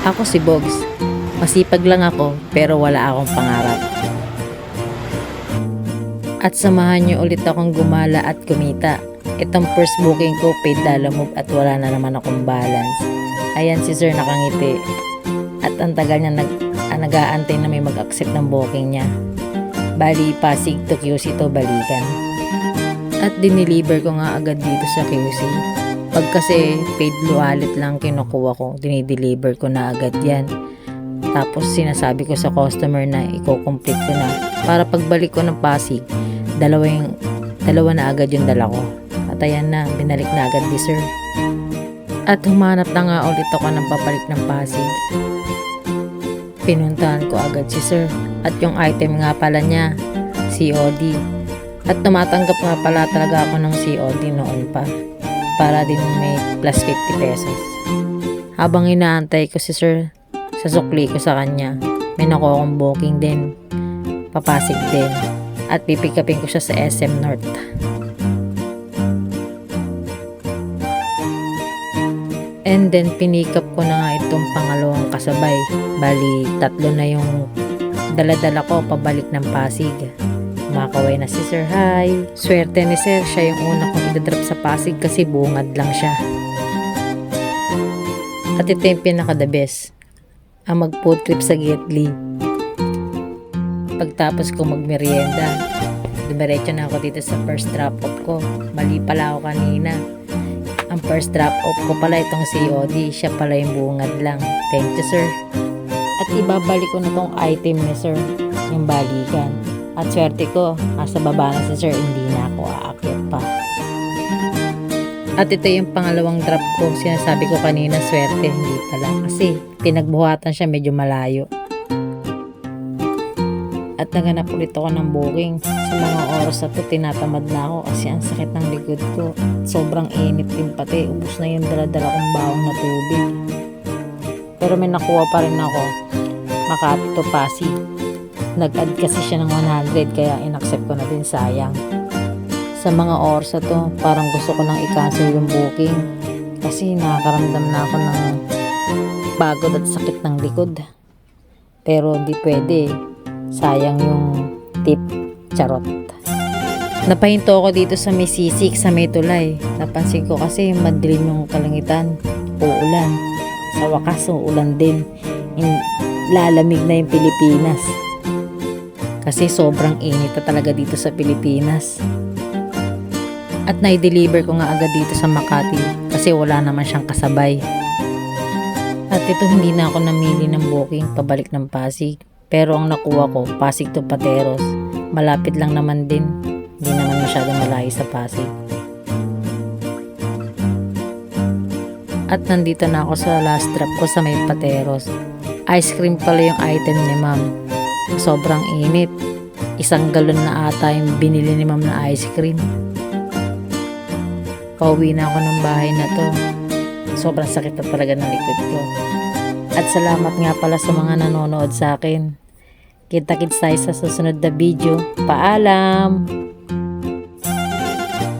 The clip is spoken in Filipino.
Ako si Bogs. Masipag lang ako pero wala akong pangarap. At samahan niyo ulit akong gumala at kumita. Itong first booking ko paid Lalamove at wala na naman akong balance. Ayan si sir nakangiti. At ang tagal niya nag-aantay na may mag-accept ng booking niya. Bali Pasig to QC to balikan. At dineliver ko nga agad dito sa QC. Pag kasi paid wallet lang kinukuha ko, dinideliver ko na agad yan. Tapos sinasabi ko sa customer na i-complete ko na. Para pagbalik ko ng Pasig, dalawa na agad yung dala ko. At ayan na, binalik na agad ni sir. At humanap na nga ulit ako ng papalik ng Pasig. Pinuntahan ko agad si sir. At yung item nga pala niya, COD. At tumatanggap nga pala talaga ako ng COD noon pa. Para din may plus 50 pesos. Habang inaantay ko si sir, sa sukli ko sa kanya, may nakuha akong booking din. Papasig din. At pipikapin ko siya sa SM North. And then pinikap ko na nga itong pangalawang kasabay. Bali, 3 na yung dala-dala ko pabalik ng Pasig. Makaway na si sir, hi. Swerte ni sir, siya yung una kong idadrop sa Pasig kasi bungad lang siya. At ito yung pinaka the best. Ang mag-food trip sa Gately. Pagtapos ko magmerienda, dumiretso na ako dito sa first drop off ko. Mali pala ako kanina. Ang first drop off ko pala itong COD, siya pala yung bungad lang. Thank you sir. At ibabalik ko na tong item ni sir, yung balikan. At swerte ko, nasa baba na si sir, hindi na ako aakyat pa. At ito yung pangalawang drop ko, sinasabi ko kanina swerte, hindi pala. Kasi pinagbuhatan siya medyo malayo. At naganap ulit ako ng booking. Sa mga oras na to, tinatamad na ako kasi ang sakit ng likod ko. Sobrang init din pati, ubos na yung dala-dala kong bawang na tubig. Pero may nakuha pa rin ako. Makati to Pasig. Nag-add kasi siya ng 100 kaya inaccept ko na din, sayang. Sa mga oras na to, parang gusto ko nang i-cancel yung booking kasi nakakaramdam na ako ng pagod at sakit ng likod. Pero hindi pwede, sayang yung tip, charot. Napahinto ako dito sa may sisik sa may tulay. Napansin ko kasi madilim yung kalangitan, uulan. Sa wakas uulan din, lalamig na yung Pilipinas. Kasi sobrang init na talaga dito sa Pilipinas. At na-deliver ko nga agad dito sa Makati kasi wala naman siyang kasabay. At ito hindi na ako namili ng booking pabalik ng Pasig. Pero ang nakuha ko, Pasig to Pateros. Malapit lang naman din. Hindi naman masyadong malayo sa Pasig. At nandito na ako sa last drop ko sa may Pateros. Ice cream pala yung item ni ma'am. Sobrang init. 1 galon na ata yung binili ni ma'am na ice cream. Pauwi na ako ng bahay na to. Sobrang sakit na talaga ng likod ko. At salamat nga pala sa mga nanonood sa akin. Kita-kits tayo sa susunod na video. Paalam!